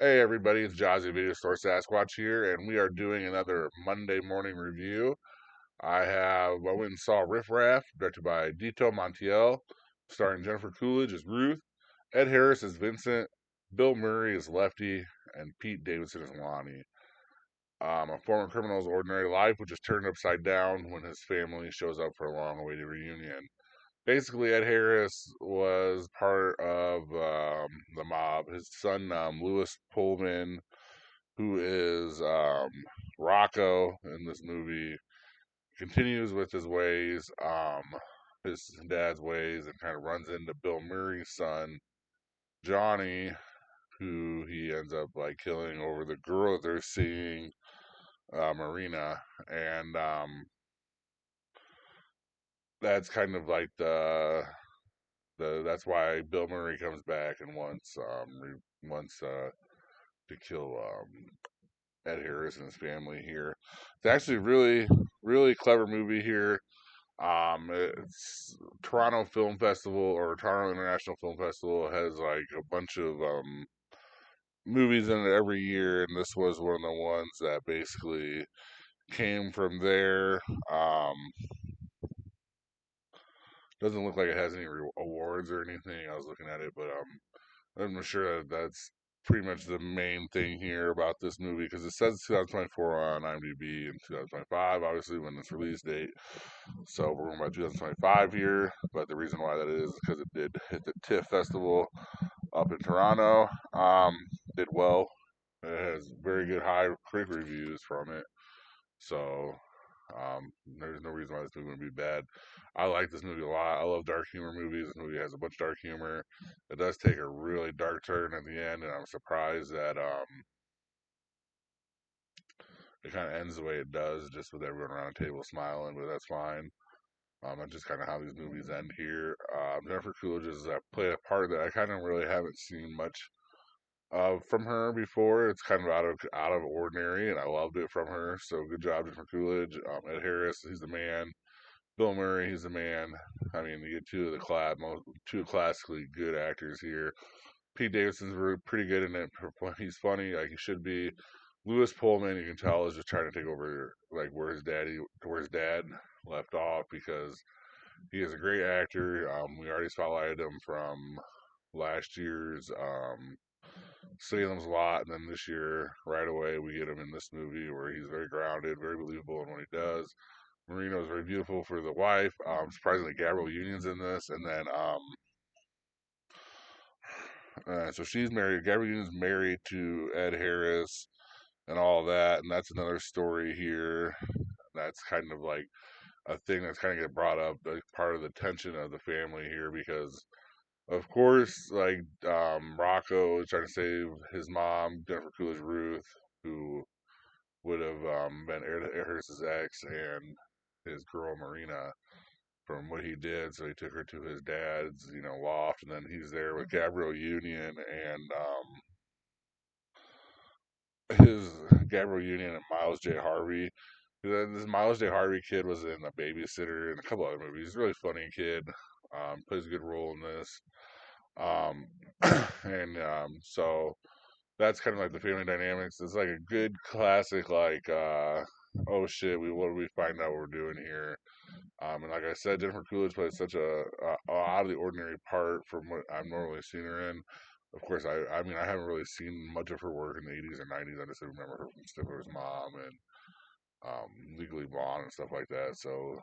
Hey everybody, it's Jazzy Video Store Sasquatch here, and we are doing another Monday morning review. I went and saw Riff Raff, directed by Dito Montiel, starring Jennifer Coolidge as Ruth, Ed Harris as Vincent, Bill Murray as Lefty, and Pete Davidson as Lonnie. A former criminal's ordinary life, which is turned upside down when his family shows up for a long-awaited reunion. Basically, Ed Harris was part of the mob. His son, Lewis Pullman, who is Rocco in this movie, continues with his dad's ways, and kind of runs into Bill Murray's son, Johnny, who he ends up like killing over the girl that they're seeing, Marina, and that's kind of like the that's why Bill Murray comes back and wants to kill Ed Harris and his family here. It's actually a really clever movie here. It's Toronto Film Festival or Toronto International Film Festival has like a bunch of movies in it every year, and this was one of the ones that basically came from there. Um, doesn't look like it has any awards or anything. I was looking at it, but I'm sure that that's pretty much the main thing here about this movie because it says 2024 on IMDb and 2025, obviously, when its release date. So we're going by 2025 here, but the reason why that is because it did hit the TIFF Festival up in Toronto. Did well. It has very good high critic reviews from it. So there's no reason why this movie would be bad. I like this movie a lot. I love dark humor movies. This movie has a bunch of dark humor. It does take a really dark turn at the end, and I'm surprised that it kind of ends the way it does, just with everyone around the table smiling. But that's fine. That's just kind of how these movies end here. Jennifer Coolidge has played a part that I kind of really haven't seen much from her before. It's kind of out of ordinary, and I loved it from her. So good job, Jennifer Coolidge. Ed Harris, he's the man. Bill Murray, he's the man. I mean, you get two classically good actors here. Pete Davidson's pretty good in it. He's funny, like he should be. Lewis Pullman, you can tell, is just trying to take over like where his dad left off because he is a great actor. We already spotlighted him from last year's Salem's Lot, and then this year, right away, we get him in this movie where he's very grounded, very believable in what he does. Marino is very beautiful for the wife. Surprisingly, Gabrielle Union's in this, and then so she's married. Gabrielle Union's married to Ed Harris, and all of that, and that's another story here. That's kind of like a thing that's kind of get brought up, like part of the tension of the family here, because of course, like Rocco is trying to save his mom, Jennifer Coolidge Ruth, who would have been Ed Harris's ex, and his girl Marina from what he did. So he took her to his dad's, loft, and then he's there with Gabrielle Union and his Gabrielle Union and Miles J. Harvey. This Miles J. Harvey kid was in A Babysitter and a couple other movies. He's a really funny kid. Plays a good role in this. Um, and so that's kind of like the family dynamics. It's like a good classic, like, oh shit, what do we find out what we're doing here? And like I said, Jennifer Coolidge plays such a out of the ordinary part from what I've normally seen her in. Of course, I mean I haven't really seen much of her work in the 80s or 90s. I just remember her from Stifler's Mom and Legally Blonde and stuff like that. So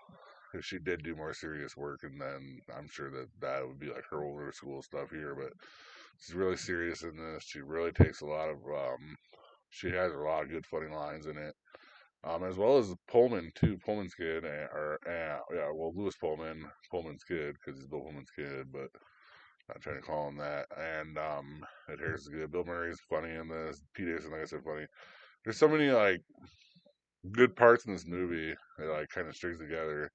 if she did do more serious work, and then I'm sure that that would be like her older school stuff here. But she's really serious in this. She really takes a lot of. She has a lot of good funny lines in it. As well as Pullman too. Pullman's kid, yeah, well, Lewis Pullman, Pullman's kid, because he's Bill Pullman's kid, but not trying to call him that. And Ed Harris is good. Bill Murray's funny in this. Pete Davidson, like I said, funny. There's so many like good parts in this movie that like kind of strings together.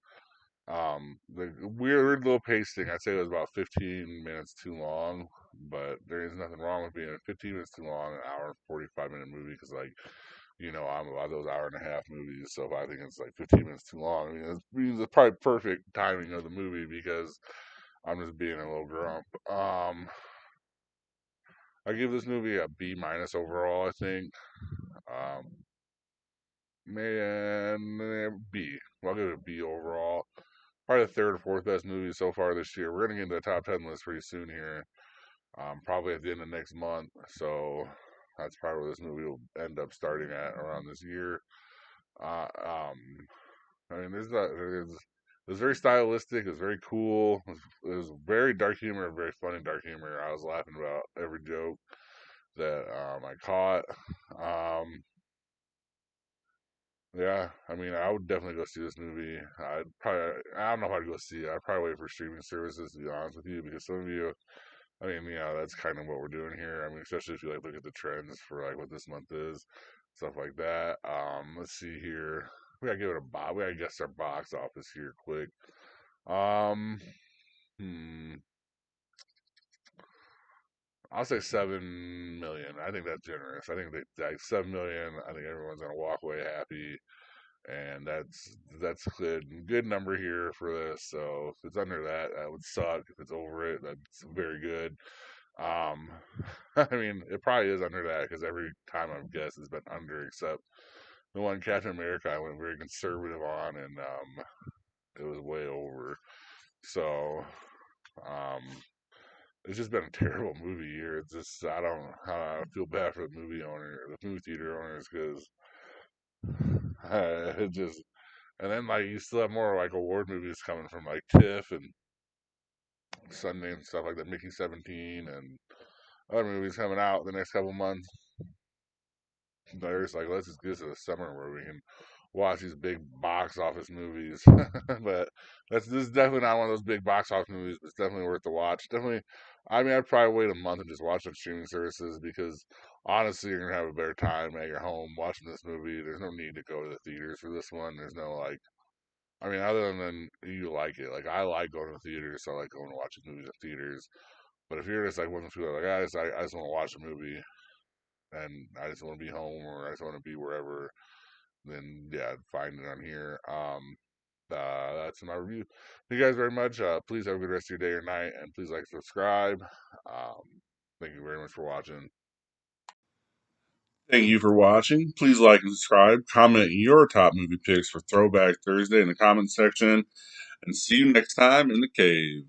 The weird little pacing, I'd say it was about 15 minutes too long, but there is nothing wrong with being 15 minutes too long, an hour and 45-minute movie, because like I'm about those hour and a half movies. So if I think it's like 15 minutes too long, I mean, it's probably perfect timing of the movie because I'm just being a little grump. I give this movie a B minus overall. I think. Um, Man, B. I'll give it a B overall. Probably the third or fourth best movie so far this year. We're gonna get into the top 10 list pretty soon here. Probably at the end of next month. So that's probably where this movie will end up starting at around this year. Uh, um, I mean, it was very stylistic. It was very cool. It was very dark humor, very funny dark humor. I was laughing about every joke that I caught. Um, yeah, I mean, I would definitely go see this movie. I don't know how to go see it. I'd probably wait for streaming services to be honest with you, because some of you, I mean, that's kind of what we're doing here. I mean, especially if you like look at the trends for like what this month is, stuff like that. Let's see here. We gotta give it a box. We gotta guess our box office here quick. Um, hmm, I'll say 7 million. I think that's generous. I think like 7 million. I think everyone's gonna walk away happy, and that's good number here for this. So if it's under that, that would suck. If it's over it, that's very good. Um, I mean, it probably is under that because every time I've guessed has been under, except the one Captain America I went very conservative on, and it was way over. So um, it's just been a terrible movie year. It's just I feel bad for the movie theater owners, because it just and then like you still have more like award movies coming from like TIFF and Sunday and stuff like that, Mickey 17 and other movies coming out the next couple months. There's like let's just get to the summer where we can watch these big box office movies. But this is definitely not one of those big box office movies, but it's definitely worth the watch. Definitely, I mean, I'd probably wait a month and just watch on streaming services, because honestly, you're gonna have a better time at your home watching this movie. There's no need to go to the theaters for this one. There's no like, I mean, other than you like it, like I like going to the theaters, so I like going to watch movies in theaters. But if you're just like one of those people like I just want to watch a movie and I just want to be home, or I just want to be wherever, then yeah, find it on here. That's my review. Thank you guys very much. Please have a good rest of your day or night, and please like, subscribe. Um, thank you very much for watching. Thank you for watching. Please like and subscribe. Comment your top movie picks for Throwback Thursday in the comment section, and see you next time in the cave.